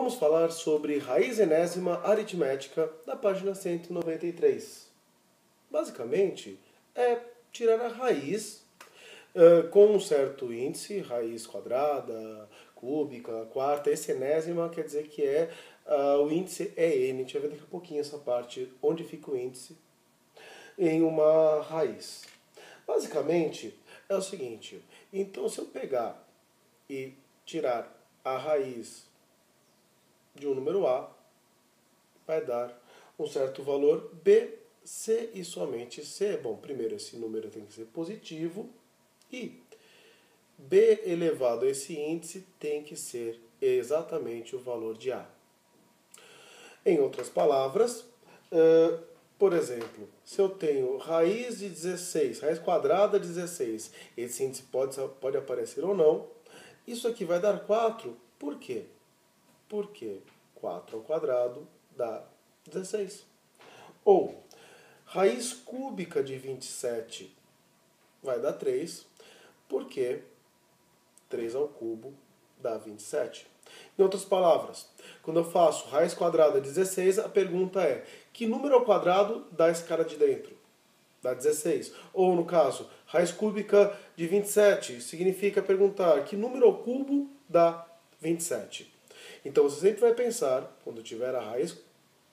Vamos falar sobre raiz enésima aritmética da página 193. Basicamente, é tirar a raiz com um certo índice, raiz quadrada, cúbica, quarta. Esse enésima quer dizer que o índice é n. A gente vai ver daqui a pouquinho essa parte, onde fica o índice em uma raiz. Basicamente, é o seguinte. Então, se eu pegar e tirar a raiz de um número A, vai dar um certo valor B, C e somente C. Bom, primeiro esse número tem que ser positivo e B elevado a esse índice tem que ser exatamente o valor de A. Em outras palavras, por exemplo, se eu tenho raiz de 16, raiz quadrada de 16, esse índice pode aparecer ou não. Isso aqui vai dar 4, por quê? Porque 4 ao quadrado dá 16. Ou, raiz cúbica de 27 vai dar 3, porque 3 ao cubo dá 27. Em outras palavras, quando eu faço raiz quadrada de 16, a pergunta é: que número ao quadrado dá esse cara de dentro? Dá 16. Ou, no caso, raiz cúbica de 27, significa perguntar: que número ao cubo dá 27? Então, você sempre vai pensar, quando tiver a raiz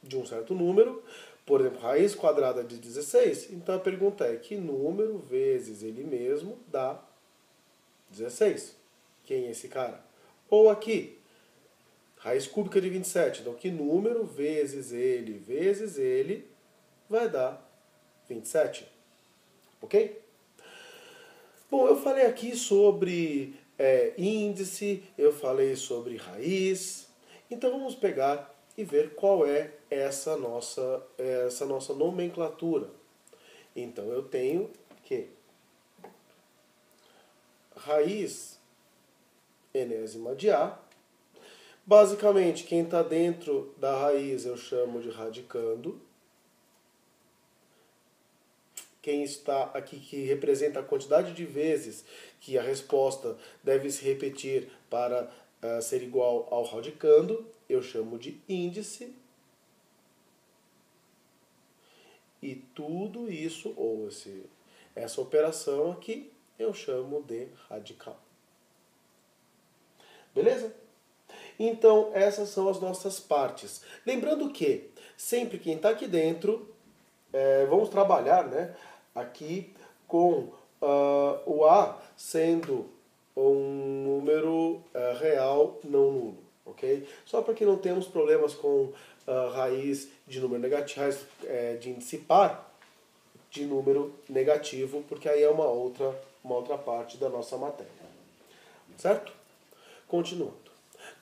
de um certo número, por exemplo, raiz quadrada de 16, então a pergunta é: que número vezes ele mesmo dá 16? Quem é esse cara? Ou aqui, raiz cúbica de 27, então que número vezes ele vai dar 27? Ok? Bom, eu falei aqui sobre índice, eu falei sobre raiz, então vamos pegar e ver qual é essa nossa nomenclatura. Então eu tenho que raiz enésima de A, basicamente quem está dentro da raiz eu chamo de radicando. Quem está aqui que representa a quantidade de vezes que a resposta deve se repetir para ser igual ao radicando, eu chamo de índice. E tudo isso, ou essa operação aqui, eu chamo de radical. Beleza? Então, essas são as nossas partes. Lembrando que, sempre quem está aqui dentro, vamos trabalhar, né, aqui com o A sendo um número real não nulo, ok? Só para que não tenhamos problemas com raiz de número negativo, raiz de índice par de número negativo, porque aí é uma outra parte da nossa matéria. Certo? Continuando.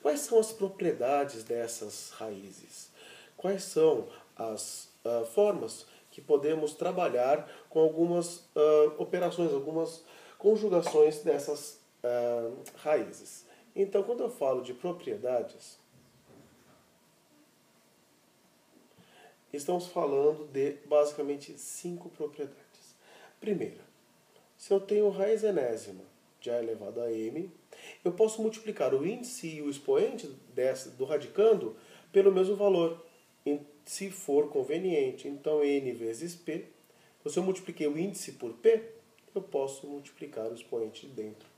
Quais são as propriedades dessas raízes? Quais são as formas que podemos trabalhar com algumas operações, algumas conjugações dessas raízes? Então, quando eu falo de propriedades, estamos falando de basicamente 5 propriedades. Primeira, se eu tenho raiz enésima de A elevado a m, eu posso multiplicar o índice e o expoente do radicando pelo mesmo valor, se for conveniente. Então, n vezes p, se eu multipliquei o índice por p, eu posso multiplicar o expoente de dentro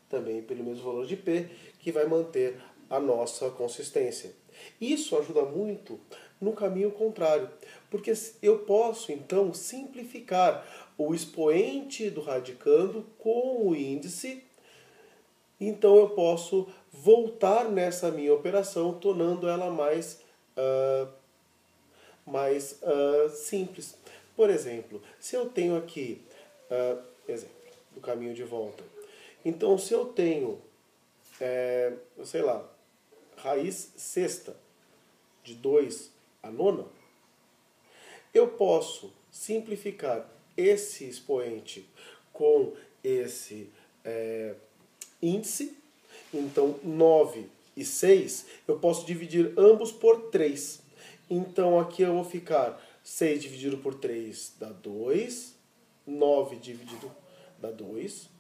também pelo mesmo valor de p, que vai manter a nossa consistência. Isso ajuda muito no caminho contrário, porque eu posso, então, simplificar o expoente do radicando com o índice. Então eu posso voltar nessa minha operação, tornando ela mais simples. Por exemplo, se eu tenho aqui, exemplo, do caminho de volta. Então, se eu tenho, sei lá, raiz sexta de 2 a nona, eu posso simplificar esse expoente com esse índice. Então, 9 e 6, eu posso dividir ambos por 3. Então, aqui eu vou ficar 6 dividido por 3 dá 2. 9 dividido dá 2.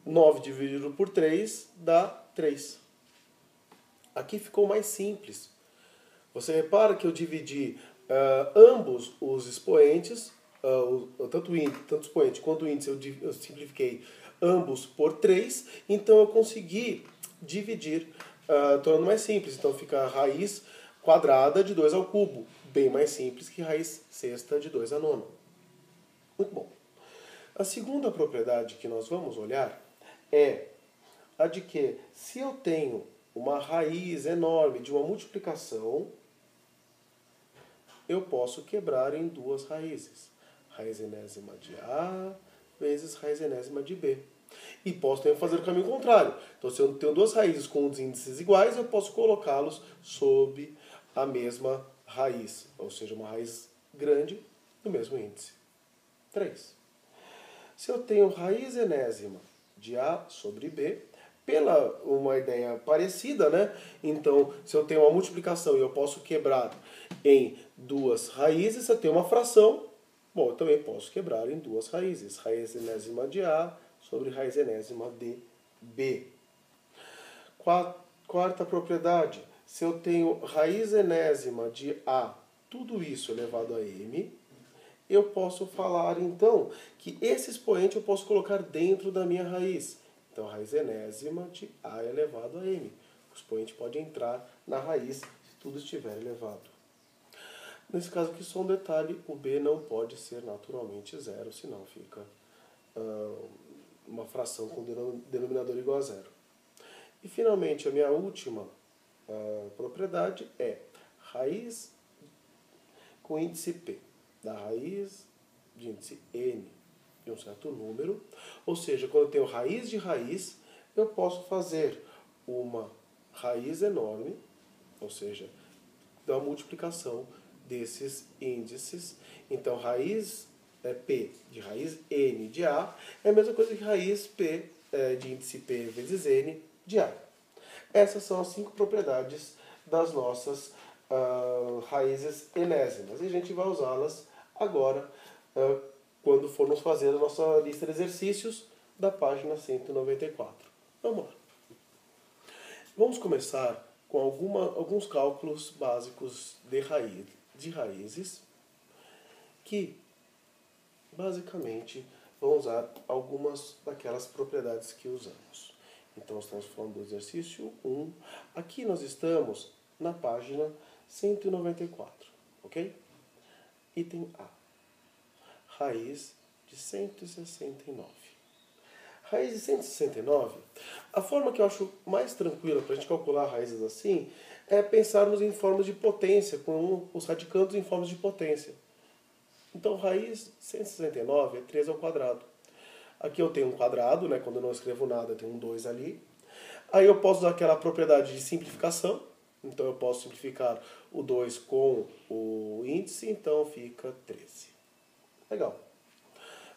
9 dividido por 3 dá 3. Aqui ficou mais simples. Você repara que eu dividi ambos os expoentes, tanto o expoente quanto o índice eu simplifiquei ambos por 3, então eu consegui dividir, tornando mais simples. Então fica a raiz quadrada de 2 ao cubo, bem mais simples que raiz sexta de 2 à nona. Muito bom. A segunda propriedade que nós vamos olhar é a de que se eu tenho uma raiz enorme de uma multiplicação, eu posso quebrar em duas raízes. Raiz enésima de A vezes raiz enésima de B. E posso também fazer o caminho contrário. Então, se eu tenho duas raízes com os índices iguais, eu posso colocá-los sob a mesma raiz. Ou seja, uma raiz grande do mesmo índice. 3. Se eu tenho raiz enésima de A sobre B, pela uma ideia parecida, né? Então, se eu tenho uma multiplicação e eu posso quebrar em duas raízes, se eu tenho uma fração, bom, eu também posso quebrar em duas raízes. Raiz enésima de A sobre raiz enésima de B. Quarta propriedade. Se eu tenho raiz enésima de A, tudo isso elevado a M, eu posso falar, então, que esse expoente eu posso colocar dentro da minha raiz. Então, a raiz enésima de A elevado a M. O expoente pode entrar na raiz se tudo estiver elevado. Nesse caso aqui, só um detalhe, o B não pode ser naturalmente zero, senão fica uma fração com denominador igual a zero. E, finalmente, a minha última propriedade é raiz com índice P, da raiz de índice N de um certo número, ou seja, quando eu tenho raiz de raiz, eu posso fazer uma raiz enorme, ou seja, da multiplicação desses índices. Então, raiz P de raiz N de A é a mesma coisa que raiz P de índice P vezes N de A. Essas são as 5 propriedades das nossas raízes enésimas. E a gente vai usá-las agora, quando formos fazer a nossa lista de exercícios da página 194. Vamos lá. Vamos começar com alguns cálculos básicos de raízes que, basicamente, vão usar algumas daquelas propriedades que usamos. Então, estamos falando do exercício 1. Aqui nós estamos na página 194, ok? Item A. Raiz de 169. Raiz de 169, a forma que eu acho mais tranquila para a gente calcular raízes assim é pensarmos em formas de potência, com os radicandos em formas de potência. Então, raiz de 169 é 3 ao quadrado. Aqui eu tenho um quadrado, né? Quando eu não escrevo nada, eu tenho um 2 ali. Aí eu posso usar aquela propriedade de simplificação. Então eu posso simplificar o 2 com o índice, então fica 13. Legal.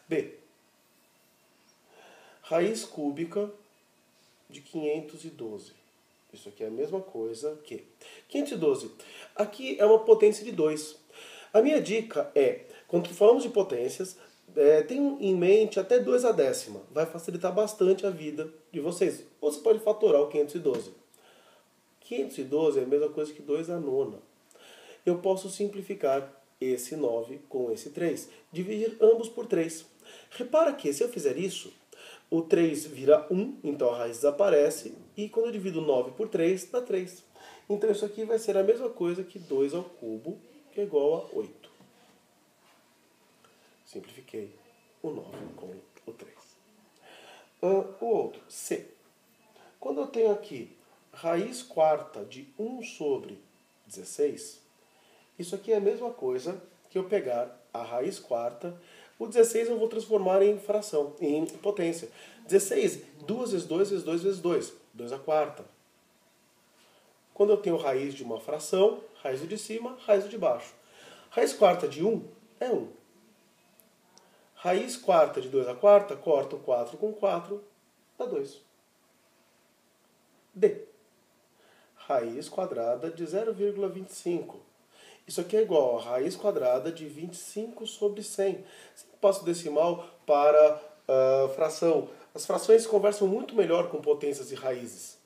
B. Raiz cúbica de 512. Isso aqui é a mesma coisa que 512. Aqui é uma potência de 2. A minha dica é, quando falamos de potências, tenham em mente até 2 a décima. Vai facilitar bastante a vida de vocês. Ou você pode fatorar o 512. 512 é a mesma coisa que 2 a nona. Eu posso simplificar esse 9 com esse 3. Dividir ambos por 3. Repara que, se eu fizer isso, o 3 vira 1, então a raiz desaparece. E quando eu divido 9 por 3, dá 3. Então isso aqui vai ser a mesma coisa que 2 ao cubo, que é igual a 8. Simplifiquei o 9 com o 3. O outro, C. Quando eu tenho aqui raiz quarta de 1 sobre 16, isso aqui é a mesma coisa que eu pegar a raiz quarta. O 16 eu vou transformar em fração, em potência. 16, 2 vezes 2 vezes 2 vezes 2. 2 a quarta. Quando eu tenho raiz de uma fração, raiz de cima, raiz de baixo. Raiz quarta de 1 é 1. Raiz quarta de 2 a quarta, corta o 4 com 4, dá 2. D. Raiz quadrada de 0,25. Isso aqui é igual a raiz quadrada de 25 sobre 100. Você passa o decimal para fração. As frações conversam muito melhor com potências e raízes.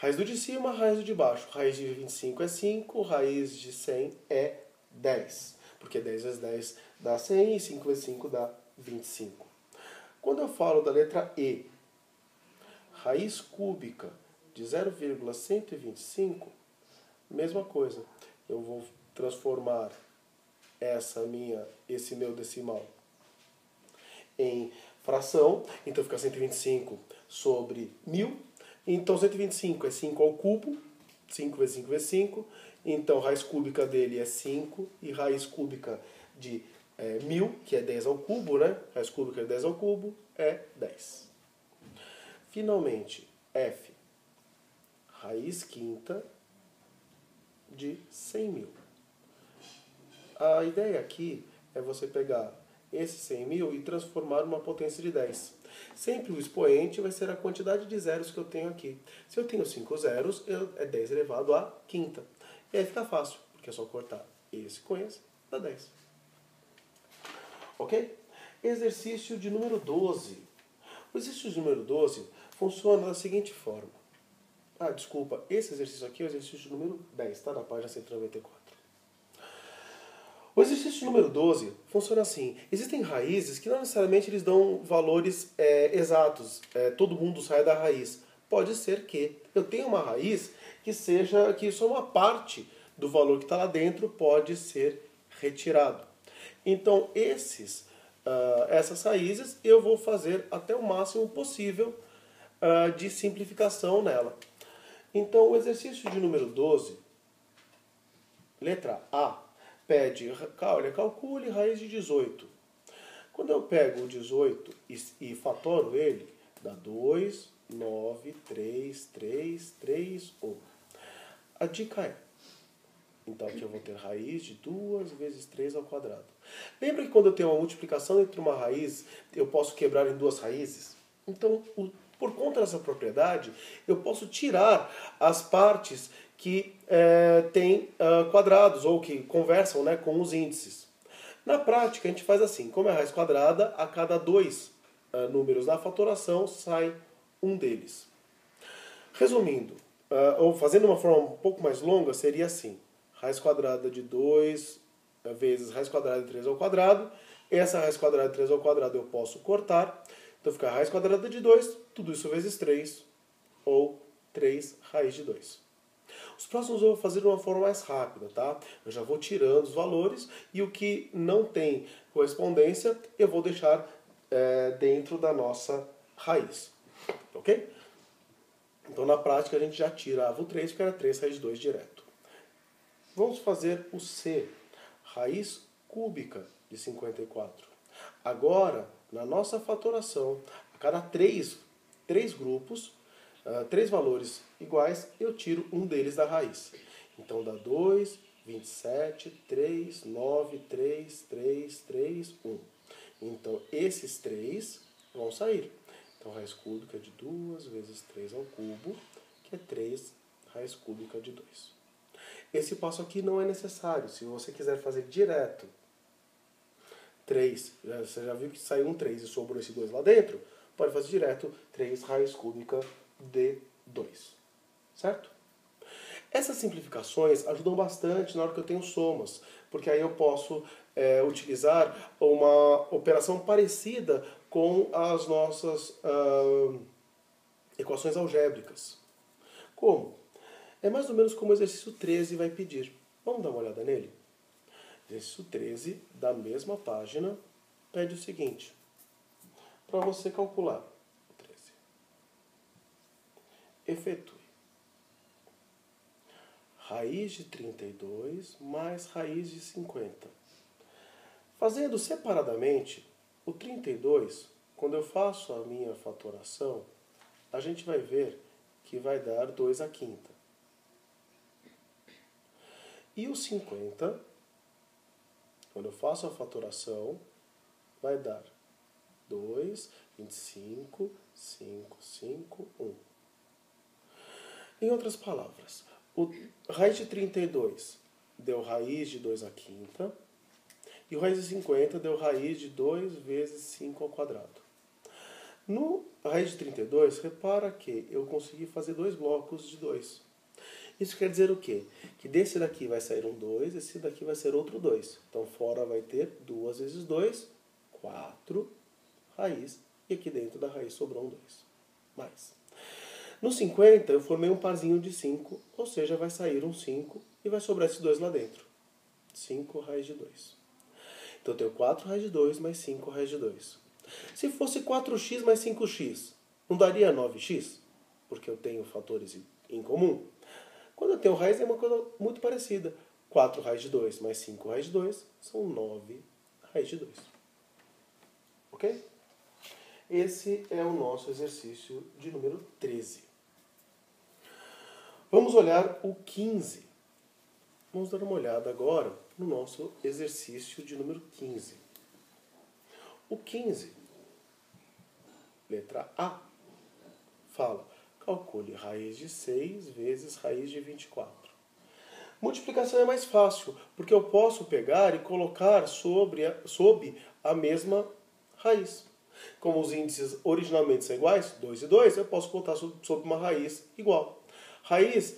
Raiz do de cima, raiz do de baixo. Raiz de 25 é 5, raiz de 100 é 10. Porque 10 vezes 10 dá 100 e 5 vezes 5 dá 25. Quando eu falo da letra E, raiz cúbica de 0,125, mesma coisa. Eu vou transformar esse meu decimal em fração, então fica 125 sobre 1000. Então 125 é 5 ao cubo, 5 vezes 5 vezes 5. Então raiz cúbica dele é 5 e raiz cúbica de 1000, que é 10 ao cubo, né? Raiz cúbica de 10 ao cubo é 10. Finalmente, F, raiz quinta de 100.000. A ideia aqui é você pegar esse 100.000 e transformar numa potência de 10. Sempre o expoente vai ser a quantidade de zeros que eu tenho aqui. Se eu tenho 5 zeros, é 10 elevado à quinta. E aí fica fácil, porque é só cortar esse com esse, dá 10. Ok? Exercício de número 12. O exercício de número 12 funciona da seguinte forma. Desculpa, esse exercício aqui é o exercício número 10, tá? Na página 194. O exercício número 12 funciona assim. Existem raízes que não necessariamente eles dão valores exatos. Todo mundo sai da raiz. Pode ser que eu tenha uma raiz que só uma parte do valor que está lá dentro pode ser retirado. Então, essas raízes eu vou fazer até o máximo possível de simplificação nela. Então, o exercício de número 12, letra A, pede, olha, calcule raiz de 18. Quando eu pego o 18 e fatoro ele, dá 2, 9, 3, 3, 3, 1. A dica é, então aqui eu vou ter raiz de 2 vezes 3 ao quadrado. Lembra que quando eu tenho uma multiplicação entre uma raiz, eu posso quebrar em duas raízes? Então, por conta dessa propriedade, eu posso tirar as partes que têm quadrados ou que conversam, né, com os índices. Na prática, a gente faz assim, como é raiz quadrada, a cada dois números da fatoração sai um deles. Resumindo, ou fazendo uma forma um pouco mais longa, seria assim. Raiz quadrada de 2 vezes raiz quadrada de 3 ao quadrado. Essa raiz quadrada de 3 ao quadrado eu posso cortar. Então fica raiz quadrada de 2, tudo isso vezes 3, ou 3 raiz de 2. Os próximos eu vou fazer de uma forma mais rápida, tá? Eu já vou tirando os valores e o que não tem correspondência eu vou deixar dentro da nossa raiz. Ok? Então na prática a gente já tirava o 3, porque era 3 raiz de 2 direto. Vamos fazer o C, raiz cúbica de 54. Agora, na nossa fatoração, a cada três grupos, 3 valores iguais, eu tiro um deles da raiz. Então dá 2, 27, 3, 9, 3, 3, 3, 1. Então esses 3 vão sair. Então raiz cúbica de 2 vezes 3 ao cubo, que é 3 raiz cúbica de 2. Esse passo aqui não é necessário. Se você quiser fazer direto 3, você já viu que saiu um 3 e sobrou esse 2 lá dentro, pode fazer direto 3 raiz cúbica de 2. Certo? Essas simplificações ajudam bastante na hora que eu tenho somas, porque aí eu posso utilizar uma operação parecida com as nossas equações algébricas. Como? É mais ou menos como o exercício 13 vai pedir. Vamos dar uma olhada nele? Exercício 13, da mesma página, pede o seguinte. Para você calcular o 13. Efetue raiz de 32 mais raiz de 50. Fazendo separadamente, o 32, quando eu faço a minha fatoração, a gente vai ver que vai dar 2 à quinta. E o 50, quando eu faço a fatoração, vai dar 2, 25, 5, 5, 1. Em outras palavras, raiz de 32 deu raiz de 2 à quinta, e o raiz de 50 deu raiz de 2 vezes 5 ao quadrado. No raiz de 32, repara que eu consegui fazer dois blocos de 2. Isso quer dizer o quê? Que desse daqui vai sair um 2, esse daqui vai ser outro 2. Então fora vai ter 2 vezes 2, 4 raiz, e aqui dentro da raiz sobrou um 2. Mais. No 50 eu formei um parzinho de 5, ou seja, vai sair um 5 e vai sobrar esses 2 lá dentro. 5 raiz de 2. Então eu tenho 4 raiz de 2 mais 5 raiz de 2. Se fosse 4x mais 5x, não daria 9x? Porque eu tenho fatores em comum. Quando eu tenho raiz é uma coisa muito parecida. 4 raiz de 2 mais 5 raiz de 2 são 9 raiz de 2. Ok? Esse é o nosso exercício de número 13. Vamos olhar o 15. Vamos dar uma olhada agora no nosso exercício de número 15. O 15, letra A, fala: calcule raiz de 6 vezes raiz de 24. Multiplicação é mais fácil, porque eu posso pegar e colocar sob a mesma raiz. Como os índices originalmente são iguais, 2 e 2, eu posso colocar sob uma raiz igual. Raiz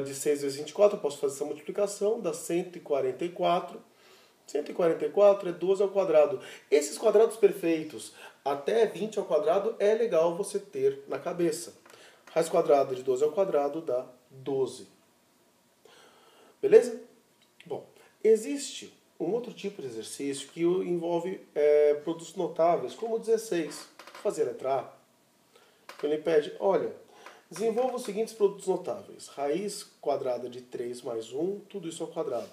de 6 vezes 24, eu posso fazer essa multiplicação, dá 144. 144 é 12 ao quadrado. Esses quadrados perfeitos até 20 ao quadrado é legal você ter na cabeça. Raiz quadrada de 12 ao quadrado dá 12. Beleza? Bom, existe um outro tipo de exercício que envolve produtos notáveis, como o 16. Vou fazer a letra A. Ele pede, olha, desenvolva os seguintes produtos notáveis. Raiz quadrada de 3 mais 1, tudo isso ao quadrado.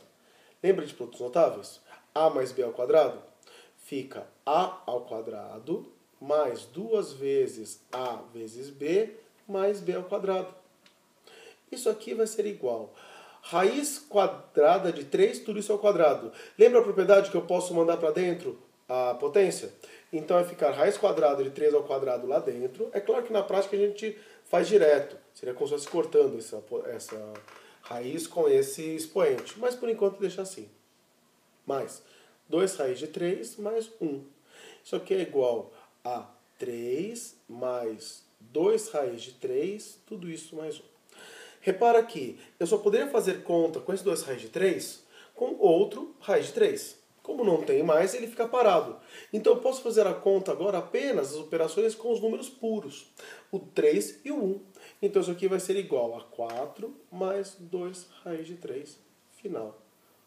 Lembra de produtos notáveis? A mais B ao quadrado fica A ao quadrado mais 2 vezes A vezes B mais B ao quadrado. Isso aqui vai ser igual raiz quadrada de 3, tudo isso ao quadrado. Lembra a propriedade que eu posso mandar para dentro a potência? Então vai ficar raiz quadrada de 3 ao quadrado lá dentro. É claro que na prática a gente faz direto. Seria como se fosse cortando essa raiz com esse expoente. Mas por enquanto deixa assim. Mais 2 raiz de 3 mais 1. Isso aqui é igual a 3 mais 2 raiz de 3, tudo isso mais 1. Repara que eu só poderia fazer conta com esse 2 raiz de 3 com outro raiz de 3. Como não tem mais, ele fica parado. Então eu posso fazer a conta agora apenas as operações com os números puros. O 3 e o 1. Então isso aqui vai ser igual a 4 mais 2 raiz de 3, final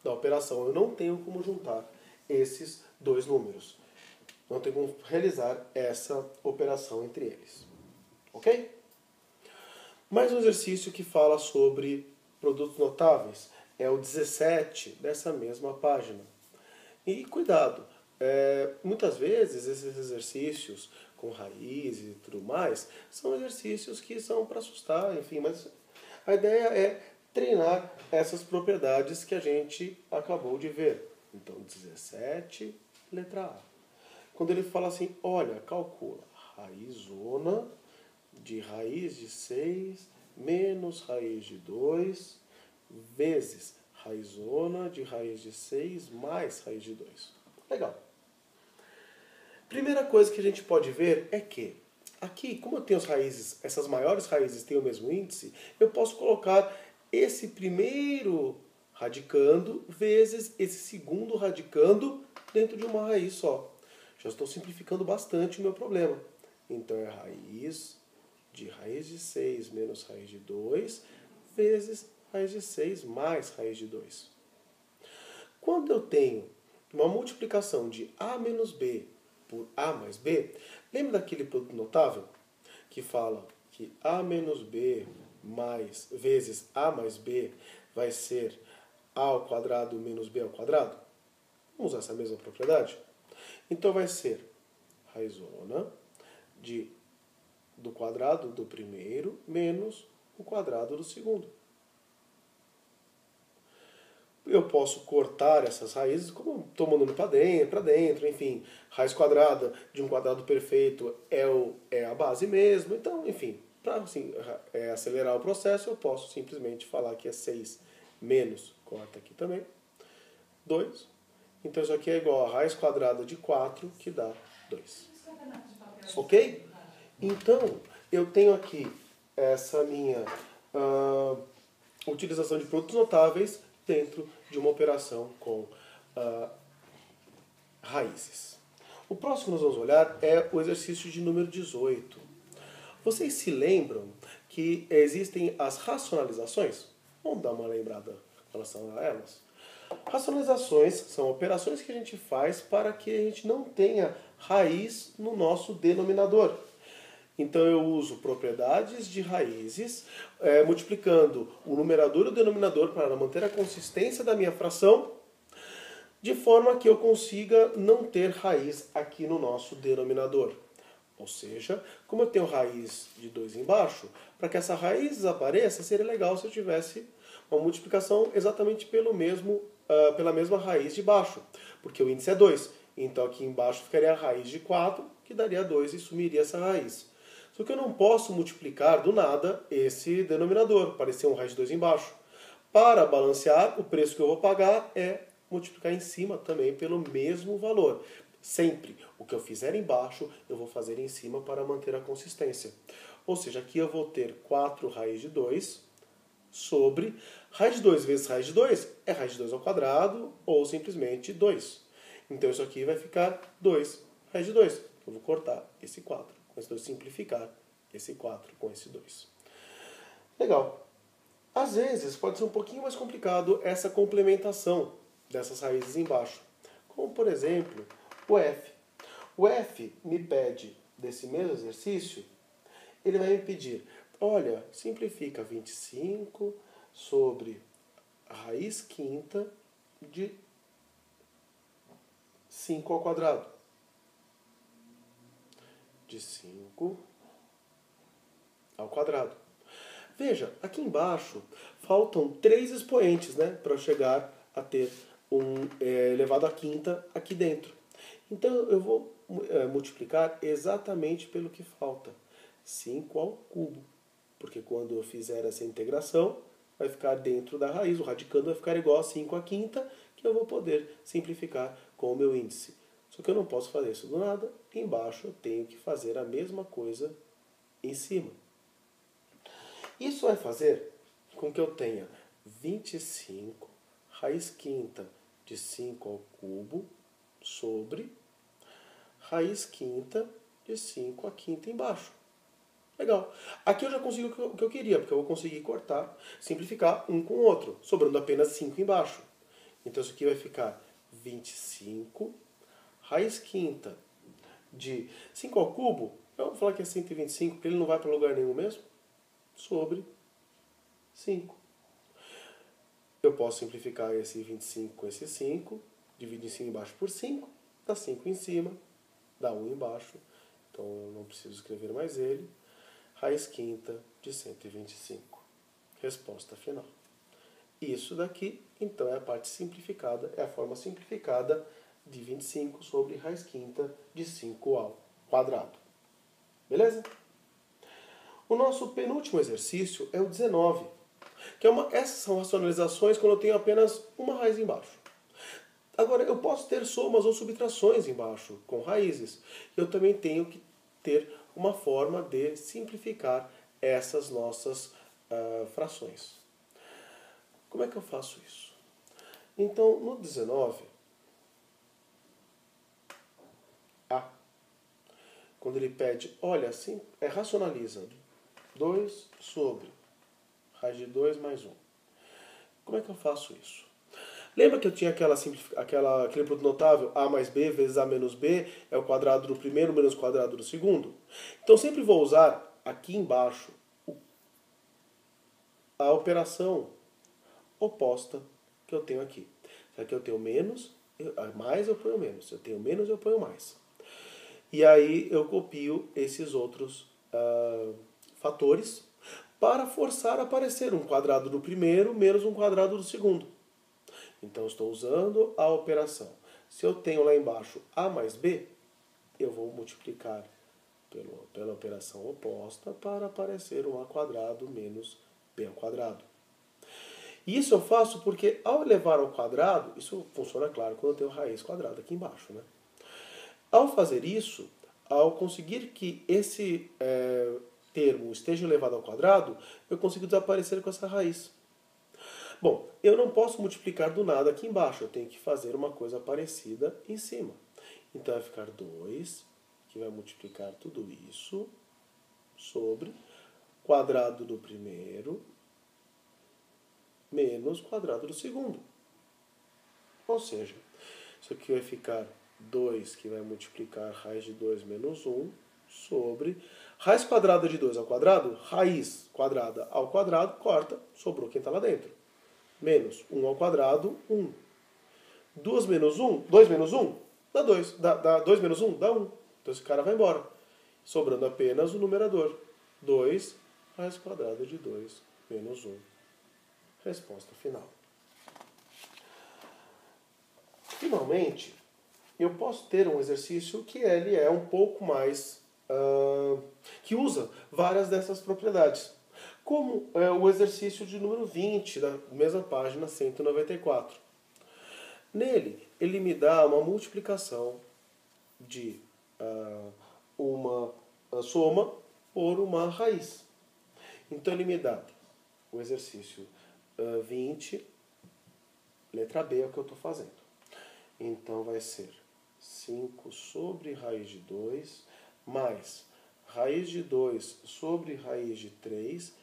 da operação. Eu não tenho como juntar esses dois números. Não tenho como realizar essa operação entre eles. Ok? Mais um exercício que fala sobre produtos notáveis é o 17 dessa mesma página. E cuidado, muitas vezes esses exercícios com raiz e tudo mais são exercícios que são para assustar, enfim, mas a ideia é treinar essas propriedades que a gente acabou de ver. Então, 17, letra A. Quando ele fala assim, olha, calcula raizona de raiz de 6 menos raiz de 2 vezes raizona de raiz de 6 mais raiz de 2. Legal. Primeira coisa que a gente pode ver é que aqui, como eu tenho as raízes, essas maiores raízes têm o mesmo índice, eu posso colocar esse primeiro radicando vezes esse segundo radicando dentro de uma raiz só. Já estou simplificando bastante o meu problema. Então é raiz de 6 menos raiz de 2 vezes raiz de 6 mais raiz de 2. Quando eu tenho uma multiplicação de A menos B por A mais B, lembra daquele produto notável que fala que A menos B mais vezes A mais B vai ser A ao quadrado menos B ao quadrado? Vamos usar essa mesma propriedade? Então vai ser raizona do quadrado do primeiro menos o quadrado do segundo. Eu posso cortar essas raízes, como estou mandando para dentro, enfim. Raiz quadrada de um quadrado perfeito é a base mesmo. Então, enfim, para assim, acelerar o processo, eu posso simplesmente falar que é 6 menos, corta aqui também, 2. Então isso aqui é igual a raiz quadrada de 4, que dá 2. Ok? Então, eu tenho aqui essa minha utilização de produtos notáveis dentro de uma operação com raízes. O próximo que nós vamos olhar é o exercício de número 18. Vocês se lembram que existem as racionalizações? Vamos dar uma lembrada em relação a elas? Racionalizações são operações que a gente faz para que a gente não tenha raiz no nosso denominador. Então eu uso propriedades de raízes, multiplicando o numerador e o denominador para manter a consistência da minha fração, de forma que eu consiga não ter raiz aqui no nosso denominador. Ou seja, como eu tenho raiz de 2 embaixo, para que essa raiz desapareça, seria legal se eu tivesse uma multiplicação exatamente pela mesma raiz de baixo, porque o índice é 2. Então aqui embaixo ficaria a raiz de 4, que daria 2 e sumiria essa raiz. Só que eu não posso multiplicar do nada esse denominador, parecer um raiz de 2 embaixo. Para balancear, o preço que eu vou pagar é multiplicar em cima também pelo mesmo valor. Sempre o que eu fizer embaixo, eu vou fazer em cima para manter a consistência. Ou seja, aqui eu vou ter 4 raiz de 2 sobre raiz de 2 vezes raiz de 2 é raiz de 2 ao quadrado ou simplesmente 2. Então isso aqui vai ficar 2 raiz de 2. Eu vou cortar esse 4. Com esse 2 simplificar esse 4 com esse 2. Legal. Às vezes pode ser um pouquinho mais complicado essa complementação dessas raízes embaixo. Como por exemplo o f. O f me pede desse mesmo exercício, ele vai me pedir, olha, simplifica 25 sobre a raiz quinta de 5 ao quadrado. De 5 ao quadrado. Veja, aqui embaixo faltam 3 expoentes, né, para eu chegar a ter elevado à quinta aqui dentro. Então eu vou multiplicar exatamente pelo que falta. 5 ao cubo. Porque quando eu fizer essa integração, vai ficar dentro da raiz. O radicando vai ficar igual a 5 à quinta, que eu vou poder simplificar com o meu índice. Só que eu não posso fazer isso do nada. Embaixo eu tenho que fazer a mesma coisa em cima. Isso vai fazer com que eu tenha 25 raiz quinta de 5 ao cubo sobre raiz quinta de 5 à quinta embaixo. Legal. Aqui eu já consigo o que eu queria, porque eu vou conseguir cortar, simplificar um com o outro, sobrando apenas 5 embaixo. Então isso aqui vai ficar 25 raiz quinta de 5 ao cubo, eu vou falar que é 125, porque ele não vai para lugar nenhum mesmo, sobre 5. Eu posso simplificar esse 25 com esse 5, dividir 5 embaixo por 5, dá 5 em cima, dá 1 embaixo, então eu não preciso escrever mais ele. Raiz quinta de 125. Resposta final. Isso daqui, então, é a parte simplificada, é a forma simplificada de 25 sobre raiz quinta de 5 ao quadrado. Beleza? O nosso penúltimo exercício é o 19, que essas são racionalizações quando eu tenho apenas uma raiz embaixo. Agora, eu posso ter somas ou subtrações embaixo com raízes. Eu também tenho que ter uma forma de simplificar essas nossas frações. Como é que eu faço isso? Então, no 19, quando ele pede, olha, assim, racionaliza 2 sobre raiz de 2 mais 1. Como é que eu faço isso? Lembra que eu tinha aquele produto notável A mais B vezes A menos B é o quadrado do primeiro menos o quadrado do segundo? Então sempre vou usar aqui embaixo a operação oposta que eu tenho aqui. Se aqui eu tenho menos, mais eu ponho menos. Se eu tenho menos, eu ponho mais. E aí eu copio esses outros fatores para forçar a aparecer um quadrado do primeiro menos um quadrado do segundo. Então, estou usando a operação. Se eu tenho lá embaixo A mais B, eu vou multiplicar pela operação oposta para aparecer um A quadrado menos B ao quadrado. E isso eu faço porque, ao elevar ao quadrado, isso funciona, claro, quando eu tenho raiz quadrada aqui embaixo, né? Ao fazer isso, ao conseguir que esse termo esteja elevado ao quadrado, eu consigo desaparecer com essa raiz. Bom, eu não posso multiplicar do nada aqui embaixo, eu tenho que fazer uma coisa parecida em cima. Então vai ficar 2, que vai multiplicar tudo isso, sobre quadrado do primeiro, menos quadrado do segundo. Ou seja, isso aqui vai ficar 2, que vai multiplicar raiz de 2 menos 1, sobre raiz quadrada de 2 ao quadrado, raiz quadrada ao quadrado, corta, sobrou quem está lá dentro. Menos 1 ao quadrado, 1. 2 menos 1, 2 menos 1, dá 2. 2 menos 1, dá 1. Então esse cara vai embora. Sobrando apenas o numerador. 2 raiz quadrada de 2 menos 1. Resposta final. Finalmente, eu posso ter um exercício que ele é um pouco mais... que usa várias dessas propriedades. Como o exercício de número 20, da mesma página 194. Nele, ele me dá uma multiplicação de uma soma por uma raiz. Então ele me dá o exercício 20, letra B é o que eu estou fazendo. Então vai ser 5 sobre raiz de 2, mais raiz de 2 sobre raiz de 3,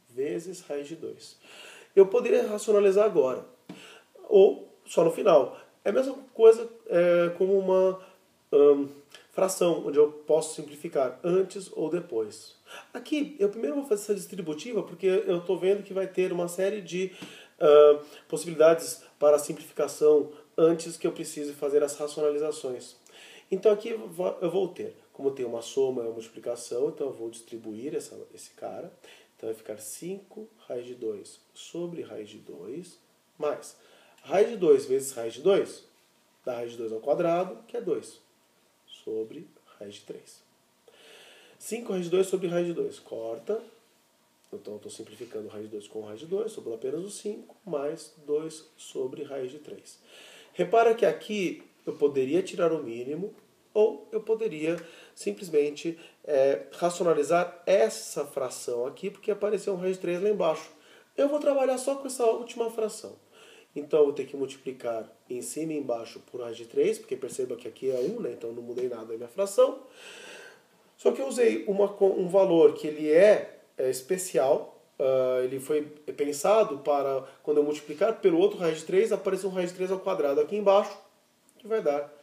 vezes raiz de 2. Eu poderia racionalizar agora, ou só no final. É a mesma coisa como uma fração, onde eu posso simplificar antes ou depois. Aqui, eu primeiro vou fazer essa distributiva, porque eu estou vendo que vai ter uma série de possibilidades para simplificação antes que eu precise fazer as racionalizações. Então aqui eu vou ter, como tem uma soma e uma multiplicação, então eu vou distribuir esse cara. Então vai ficar 5 raiz de 2 sobre raiz de 2, mais raiz de 2 vezes raiz de 2, dá raiz de 2 ao quadrado, que é 2, sobre raiz de 3. 5 raiz de 2 sobre raiz de 2, corta. Então eu estou simplificando raiz de 2 com raiz de 2, sobrou apenas o 5, mais 2 sobre raiz de 3. Repara que aqui eu poderia tirar o mínimo, ou eu poderia simplesmente racionalizar essa fração aqui, porque apareceu um raiz de 3 lá embaixo. Eu vou trabalhar só com essa última fração. Então eu vou ter que multiplicar em cima e embaixo por raiz de 3, porque perceba que aqui é 1, né? Então não mudei nada na minha fração. Só que eu usei um valor que ele é especial, ele foi pensado para, quando eu multiplicar pelo outro raiz de 3, aparecer um raiz de 3 ao quadrado aqui embaixo, que vai dar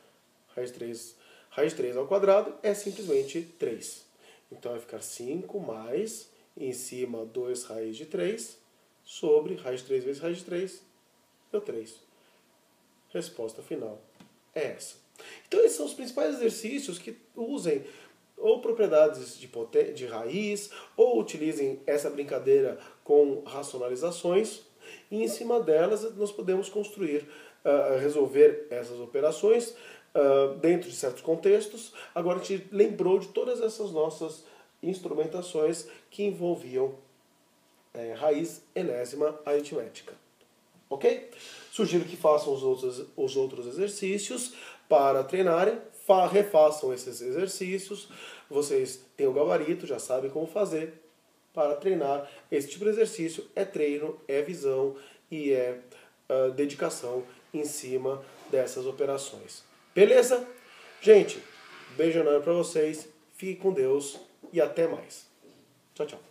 raiz de 3 ao quadrado é simplesmente 3. Então vai ficar 5 mais, em cima 2 raiz de 3, sobre raiz de 3 vezes raiz de 3, deu 3. Resposta final é essa. Então esses são os principais exercícios que usem ou propriedades de raiz, ou utilizem essa brincadeira com racionalizações, e em cima delas nós podemos construir, resolver essas operações dentro de certos contextos. Agora a gente lembrou de todas essas nossas instrumentações que envolviam raiz enésima aritmética. Ok? Sugiro que façam os outros exercícios para treinarem. Refaçam esses exercícios. Vocês têm o gabarito, já sabem como fazer. Para treinar, esse tipo de exercício é treino, é visão e é dedicação em cima dessas operações. Beleza? Gente, beijo enorme para vocês. Fiquem com Deus e até mais. Tchau, tchau.